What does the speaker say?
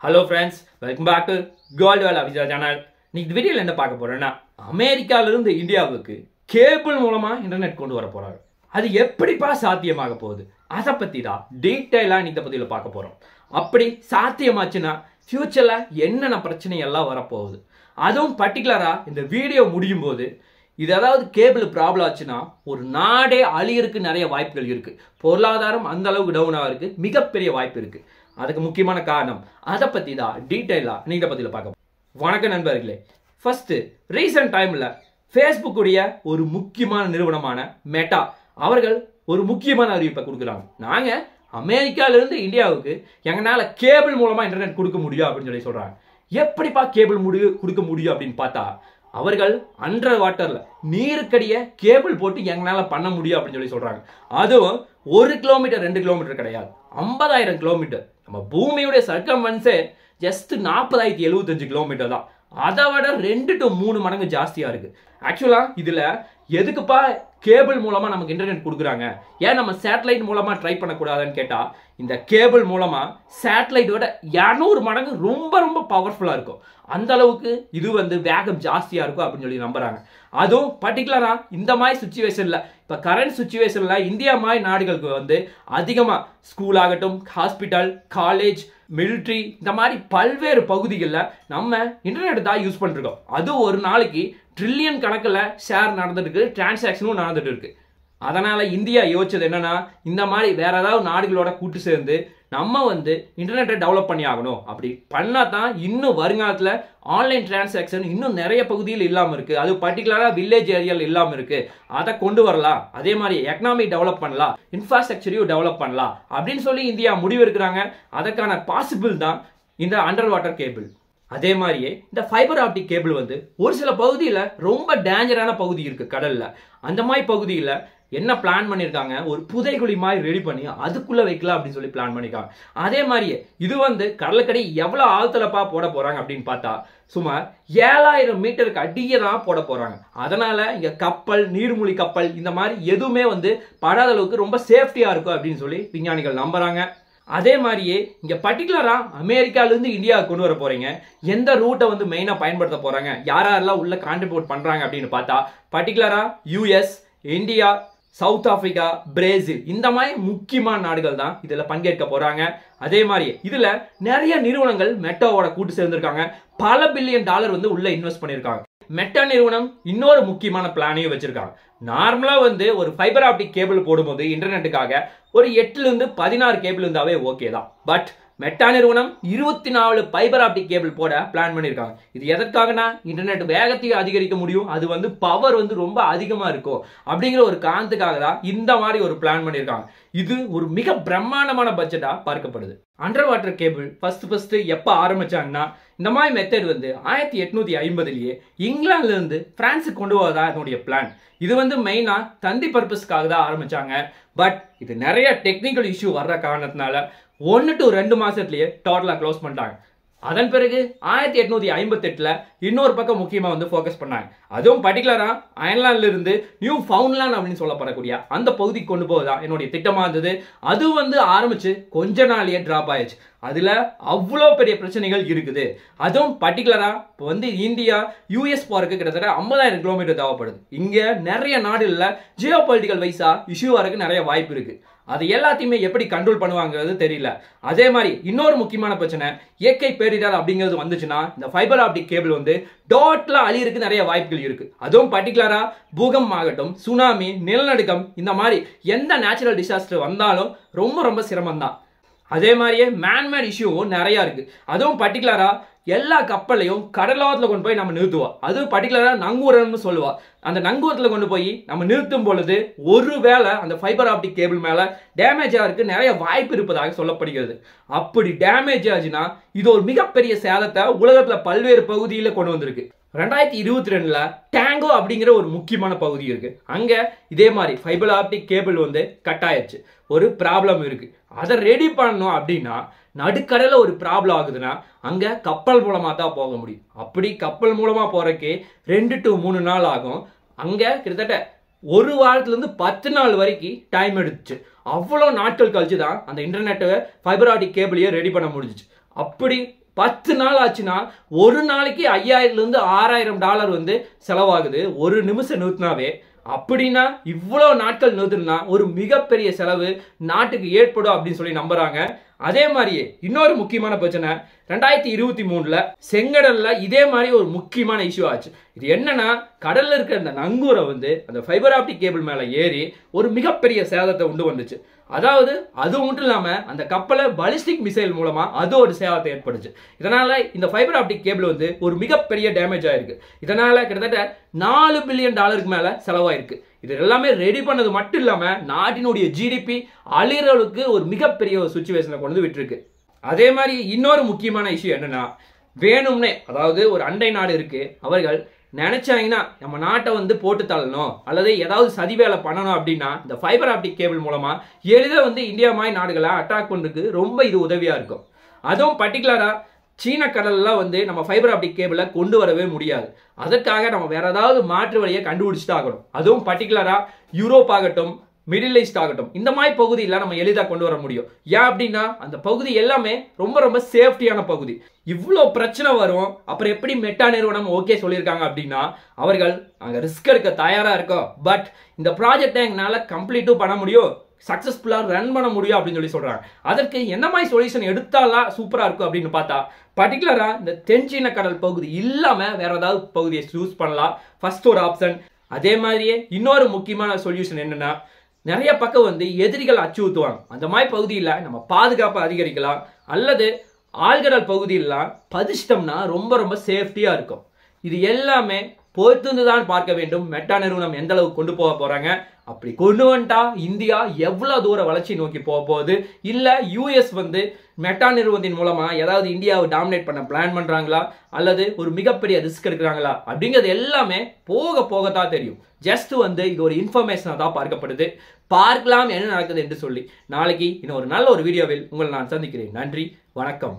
Hello friends, welcome back to gold Vel Abija channel. இன்னைக்கு வீடியோவில் என்ன பார்க்க போறேன்னா, அமெரிக்காவிலிருந்து இந்தியாவுக்கு கேபிள் மூலமா இன்டர்நெட் கொண்டு வர போறாங்க. அது எப்படிப்பா சாத்தியமாக போகுது, அதை பத்தி தான் டீட்டெயிலா இன்னைக்கு பதில பார்க்க போறோம். அப்படி சாத்தியமாச்சுன்னா ஃபியூச்சர்ல என்னென்ன பிரச்சனை எல்லாம் வரப்போகுது, அதுவும் பர்டிகுலரா இந்த வீடியோ முடியும் போது இது ஏதாவது கேபிள் ப்ராப்ளம் ஆச்சுன்னா ஒரு நாடே அழியறதுக்கு நிறைய வாய்ப்புகள் இருக்கு. பொருளாதாரம் அந்த அளவுக்கு டவுன் ஆகிறதுக்கு மிகப்பெரிய வாய்ப்பு இருக்கு. அதுக்கு முக்கியமான காரணம் அதை பத்தி தான் டீட்டெயிலா நீங்க பதில பார்க்க. வணக்கம் நண்பர்களே. ஃபர்ஸ்ட், ரீசன்ட் டைம்ல ஃபேஸ்புக் உடைய ஒரு முக்கியமான நிறுவனமான மெட்டா அவர்கள் ஒரு முக்கியமான அறிவிப்பை கொடுக்குறாங்க. நாங்க அமெரிக்கால இருந்து இந்தியாவுக்கு எங்களால கேபிள் மூலமா இன்டர்நெட் கொடுக்க முடியும் அப்படின்னு சொல்றாங்க. எப்படிப்பா கேபிள் கொடுக்க முடியும் அப்படின்னு பார்த்தா, அவர்கள் அண்டர் வாட்டர்ல நீருக்கடிய கேபிள் போட்டு எங்களால பண்ண முடியும் அப்படின்னு சொல்றாங்க. அதுவும் 1 கிலோமீட்டர் 2 கிலோமீட்டர் கிடையாது, 50,000 கிலோமீட்டர். நம்ம பூமியுடைய சர்க்கம்ஃபரன்ஸே ஜஸ்ட் 40,075 கிலோமீட்டர் தான். அதை விட 2 to 3 மடங்கு ஜாஸ்தியா இருக்கு. ஆக்சுவலா இதுல எதுக்குப்பா கேபிள் மூலமா நமக்கு இன்டர்நெட் கொடுக்குறாங்க, ஏன் நம்ம சேட்டலைட் மூலமா ட்ரை பண்ணக்கூடாதுன்னு கேட்டா, இந்த கேபிள் மூலமா சேட்டலைட் விட 200 மடங்கு ரொம்ப ரொம்ப பவர்ஃபுல்லா இருக்கும். அந்த அளவுக்கு இது வேகம் ஜாஸ்தியா இருக்கும் அப்படின்னு நம்புறாங்க. அதுவும் பர்டிகுலரா இந்த மாதிரி சுச்சுவேஷன்ல, இப்ப கரண்ட் சுச்சுவேஷன்ல இந்தியா மாதிரி நாடுகளுக்கு அதிகமா ஸ்கூல் ஆகட்டும், ஹாஸ்பிட்டல், காலேஜ், மிலிட்ரி, இந்த மாதிரி பல்வேறு பகுதிகளில் நம்ம இன்டர்நெட் தான் யூஸ் பண்ணிருக்கோம். அது ஒரு நாளைக்கு ட்ரில்லியன் கணக்கில் ஷேர் நடந்துட்டு இருக்கு, டிரான்சாக்ஷனும் நடந்துட்டு இருக்கு. அதனால இந்தியா யோசிச்சது என்னன்னா, இந்த மாதிரி வேற ஏதாவது நாடுகளோட கூட்டு சேர்ந்து நம்ம இன்டர்நெட்டை டெவலப் பண்ணி ஆகணும். அப்படி பண்ணா தான் இன்னும் வருங்காலத்தில் ஆன்லைன் டிரான்சாக்ஷன் இன்னும் நிறைய பகுதியில் இல்லாமல் இருக்கு. அது பர்டிகுலரா வில்லேஜ் ஏரியாவில் இல்லாமல் இருக்கு. அதை கொண்டு வரலாம். அதே மாதிரி எக்கனாமி டெவலப் பண்ணலாம், இன்ஃப்ராஸ்ட்ரக்சரையும் டெவலப் பண்ணலாம் அப்படின்னு சொல்லி இந்தியா முடிவு இருக்கிறாங்க. அதற்கான பாசிபிள் தான் இந்த அண்டர் வாட்டர் கேபிள். அதே மாதிரியே இந்த ஃபைபர் ஆப்டிக் கேபிள் ஒரு சில பகுதியில் ரொம்ப டேஞ்சரான பகுதி இருக்கு கடல்ல. அந்த மாதிரி பகுதியில் என்ன பிளான் பண்ணியிருக்காங்க, ஒரு புதைகுழி மாதிரி ரெடி பண்ணி அதுக்குள்ள வைக்கலாம் அப்படின்னு சொல்லி பிளான் பண்ணிருக்காங்க. அதே மாதிரியே இது கடலுக்கடி எவ்வளவு ஆழ்த்தலப்பா போட போறாங்க அப்படின்னு பார்த்தா, சுமார் 7,000 மீட்டருக்கு அடியே தான் போட போறாங்க. அதனால இங்க கப்பல், நீர்மூழ்கி கப்பல் இந்த மாதிரி எதுவுமே படாத அளவுக்கு ரொம்ப சேஃப்டியா இருக்கும் அப்படின்னு சொல்லி விஞ்ஞானிகள் நம்புறாங்க. அதே மாதிரியே இங்க பர்டிகுலரா அமெரிக்கால இருந்து இந்தியாவுக்கு கொண்டு வர போறீங்க, எந்த ரூட்டை மெயினா பயன்படுத்த போறாங்க, யாரெல்லாம் உள்ள கான்ட்ரிபியூட் பண்றாங்க அப்படின்னு பார்த்தா, பர்டிகுலரா US, India, south Africa, Brazil, இந்த மாதிரி முக்கியமான நாடுகள் தான் இதுல பங்கேற்க போறாங்க. அதே மாதிரி இதுல நிறைய நிறுவனங்கள் மெட்டாவோட கூட்டு சேர்ந்திருக்காங்க. பல பில்லியன் டாலர் உள்ள இன்வெஸ்ட் பண்ணிருக்காங்க. மெட்டா நிறுவனம் இன்னொரு முக்கியமான பிளானையும் வச்சிருக்காங்க. நார்மலா ஒரு ஃபைபர் ஆப்டிக் கேபிள் போடும்போது இன்டர்நெட்டுக்காக ஒரு 8 to 16 கேபிள் இருந்தாவே ஓகே தான். பட் மெட்டா நிறுவனம் 24 ஃபைபர் ஆப்டிக் கேபிள் போட பிளான் பண்ணிருக்காங்க. இது எதற்காகனா, இன்டர்நெட் வேகத்தையும் அதிகரிக்க முடியும், அது பவர் ரொம்ப அதிகமா இருக்கும் அப்படிங்கிற ஒரு காரணத்துக்காக தான் இந்த மாதிரி ஒரு பிளான் பண்ணிருக்காங்க. இது ஒரு மிக பிரம்மாண்டமான பட்ஜெட்டா பார்க்கப்படுது. அண்டர் வாட்டர் கேபிள் ஃபர்ஸ்ட் எப்ப ஆரம்பிச்சாங்கன்னா, இந்த மாதிரி மெத்தட் 1850லயே இங்கிலாந்துல இருந்து பிரான்ஸுக்கு கொண்டு வரதா என்னுடைய பிளான். இது மெயினா தந்தி பர்பஸ்க்காக தான் ஆரம்பிச்சாங்க. பட் இது நிறைய டெக்னிக்கல் இஷ்யூ வர்ற காரணத்தினால 1 to 2 மாசத்திலேயே டோட்டலா க்ளோஸ் பண்ணிட்டாங்க. அதன் பிறகு 1858ல இன்னொரு பக்கம் முக்கியமா ஃபோக்கஸ் பண்ணாங்க. அதுவும் பர்டிகுலரா அயர்லாந்துல இருந்து நியூ ஃபவுண்ட்லாண்ட் அப்படின்னு சொல்லப்படக்கூடிய அந்த பகுதிக்கு கொண்டு போவதா என்னுடைய திட்டமா இருந்தது. அது ஆரம்பிச்சு கொஞ்ச நாளையே டிராப் ஆயிடுச்சு. அதுல அவ்வளோ பெரிய பிரச்சனைகள் இருக்குது. அதுவும் பர்டிகுலரா இந்தியா யூஎஸ் போறதுக்கு கிட்டத்தட்ட 50,000 கிலோமீட்டர் தேவைப்படுது. இங்க நிறைய நாடுகள்ல ஜியோ பொலிட்டிக்கல் வைஸா இஷ்யூ வரக்கு நிறைய வாய்ப்பு இருக்கு. அது எல்லாத்தையுமே எப்படி கண்ட்ரோல் பண்ணுவாங்கிறது தெரியல. அதே மாதிரி இன்னொரு முக்கியமான பிரச்சனை, இயற்கை பேரிடர் அப்படிங்கிறது வந்துச்சுன்னா இந்த ஃபைபர் ஆப்டிக் கேபிள் டோட்டலா அழியறதுக்கு நிறைய வாய்ப்புகள் இருக்கு. அதுவும் பர்டிகுலரா பூகம்பம் ஆகட்டும், சுனாமி, நிலநடுக்கம், இந்த மாதிரி எந்த நேச்சுரல் டிசாஸ்டர் வந்தாலும் ரொம்ப ரொம்ப சிரமம் தான். அதே மாதிரியே மேன்மேட் இஷ்யூவும் நிறைய இருக்கு. அதுவும் பர்டிகுலரா எல்லா கப்பலையும் கடலோரத்தில் கொண்டு போய் நம்ம நிறுத்துவோம். அது பர்டிகுலரா நங்கூரம்னு சொல்லுவா. அந்த நங்கூரத்தில் கொண்டு போய் நம்ம நிறுத்தும் பொழுது ஒருவேளை அந்த ஃபைபர் ஆப்டிக் கேபிள் மேல டேமேஜ் ஆகிறதுக்கு நிறைய வாய்ப்பு இருப்பதாக சொல்லப்படுகிறது. அப்படி டேமேஜ் ஆச்சுன்னா இது ஒரு மிகப்பெரிய சேதத்தை உலகத்துல பல்வேறு பகுதியில் கொண்டு வந்திருக்கு. 2022ல டேங்கோ அப்படிங்கிற ஒரு முக்கியமான பகுதி இருக்கு. அங்க இதே மாதிரி ஃபைபர் ஆப்டிக் கேபிள் கட் ஆயிடுச்சு. ஒரு ப்ராப்ளம் இருக்கு. அதை ரெடி பண்ணணும் அப்படின்னா நடுக்கடல ஒரு ப்ராப்ளம் ஆகுதுன்னா அங்க கப்பல் மூலமா தான் போக முடியும். அப்படி கப்பல் மூலமா போறதுக்கு 2 to 3 நாள் ஆகும். அங்க கிட்டத்தட்ட ஒரு வாரத்துல இருந்து 10 நாள் வரைக்கும் டைம் எடுத்துச்சு. அவ்வளோ நாட்கள் கழிச்சு தான் அந்த இன்டர்நெட் ஃபைபர் ஆப்டிக் கேபிளையே ரெடி பண்ண முடிஞ்சிச்சு. அப்படி 10 நாள் ஆச்சுன்னா ஒரு நாளைக்கு $5000 வந்து செலவாகுது. ஒரு நிமிஷம் நிறுத்தினாவே. அப்படின்னா இவ்வளோ நாட்கள் நிறுத்தினா ஒரு மிகப்பெரிய செலவு நாட்டுக்கு ஏற்படும் அப்படின்னு சொல்லி நம்புறாங்க. அதே மாதிரியே இன்னொரு முக்கியமான பிரச்சனை 2023ல செங்கடல்ல இதே மாதிரி ஒரு முக்கியமான இஷ்யூ ஆச்சு. இது என்னன்னா, கடல்ல இருக்கிற அந்த நங்கூரை வந்து அந்த ஃபைபர் ஆப்டிக் கேபிள் மேல ஏறி ஒரு மிகப்பெரிய சேதத்தை உண்டு வந்துச்சு. அதாவது அது மட்டும் இல்லாம அந்த கப்பலை பாலிஸ்டிக் மிசைல் மூலமா அது ஒரு சேதத்தை ஏற்படுச்சு. இதனால இந்த ஃபைபர் ஆப்டிக் கேபிள் வந்து ஒரு மிகப்பெரிய டேமேஜ் ஆயிருக்கு. இதனால கிட்டத்தட்ட $4 பில்லியன் மேல செலவாயிருக்கு. இது எல்லாமே ரெடி பண்ணது மட்டும் இல்லாம நாட்டினுடைய ஜிடிபி அழிறவுக்கு ஒரு மிகப்பெரிய ஒரு சுச்சுவேஷனை கொண்டு வந்து விட்டுருக்கு. அதே மாதிரி இன்னொரு முக்கியமான இஷ்யூ என்னன்னா, வேணும்னே அதாவது ஒரு அண்டை நாடு இருக்கு, அவர்கள் நினைச்சாங்கன்னா நம்ம நாட்டை வந்து போட்டு தள்ளணும் அல்லது ஏதாவது சதி வேலை பண்ணணும் அப்படின்னா இந்த ஃபைபர் ஆப்டிக் கேபிள் மூலமா எளிதாக வந்து இந்தியா மாதிரி நாடுகளை அட்டாக் பண்ணுறதுக்கு ரொம்ப இது உதவியா இருக்கும். அதுவும் பர்டிகுலரா சீன கடல்லாம் வந்து நம்ம ஃபைபர் ஆப்டிக் கேபிளை கொண்டு வரவே முடியாது. அதற்காக நம்ம வேற ஏதாவது மாற்று வழியை கண்டுபிடிச்சுட்டு ஆகணும். அதுவும் பர்டிகுலரா யூரோப் ஆகட்டும், மிடில் ஈஸ்ட் ஆகட்டும், இந்த மாதிரி பகுதியில் நம்ம எளிதாக கொண்டு வர முடியும். ஏன் அப்படின்னா அந்த பகுதி எல்லாமே ரொம்ப ரொம்ப சேஃப்டியான பகுதி. இவ்வளோ பிரச்சனை வரும், அப்புறம் எப்படி மெட்டா நிறுவனம் ஓகே சொல்லியிருக்காங்க அப்படின்னா, அவர்கள் அங்கே ரிஸ்க் எடுக்க தயாராக இருக்கோம், பட் இந்த ப்ராஜெக்டை எங்களால் கம்ப்ளீட்டும் பண்ண முடியும், சக்ஸஸ்ஃபுல்லாக ரன் பண்ண முடியும் அப்படின்னு சொல்லி சொல்கிறாங்க. அதற்கு என்ன மாதிரி சொல்யூஷன் எடுத்தாலாம் சூப்பராக இருக்கும் அப்படின்னு பார்த்தா, பர்டிகுலராக இந்த தென்சீன கடல் பகுதி இல்லாமல் வேற ஏதாவது பகுதியை சூஸ் பண்ணலாம், ஃபர்ஸ்ட் ஒரு ஆப்ஷன். அதே மாதிரியே இன்னொரு முக்கியமான சொல்யூஷன் என்னன்னா, நிறைய பக்கம் வந்து எதிரிகள் அச்சுறுத்துவாங்க. அந்த மாதிரி பகுதியில் நம்ம பாதுகாப்பை அதிகரிக்கலாம், அல்லது ஆழ்கடல் பகுதியெல்லாம் பதிச்சிட்டோம்னா ரொம்ப ரொம்ப சேஃப்டியாக இருக்கும். இது எல்லாமே பொறுத்து தான் பார்க்க வேண்டும் மெட்டா நிறுவனம் எந்த அளவுக்கு கொண்டு போக போறாங்க. அப்படி கொண்டு வந்துட்டா இந்தியா எவ்வளவு தூர வளர்ச்சி நோக்கி போக போகுது, இல்ல யூஎஸ் வந்து மெட்டா நிறுவனத்தின் மூலமா ஏதாவது இந்தியாவை டாமினேட் பண்ண பிளான் பண்றாங்களா அல்லது ஒரு மிகப்பெரிய ரிஸ்க் எடுக்கிறாங்களா அப்படிங்கிறது எல்லாமே போக போகத்தான் தெரியும். ஜஸ்ட் வந்து இது ஒரு இன்ஃபர்மேஷனாக தான் பார்க்கப்படுது. பார்க்கலாம் என்ன நடக்குது என்று சொல்லி நாளைக்கு இன்னொரு நல்ல ஒரு வீடியோவில் உங்களை நான் சந்திக்கிறேன். நன்றி, வணக்கம்.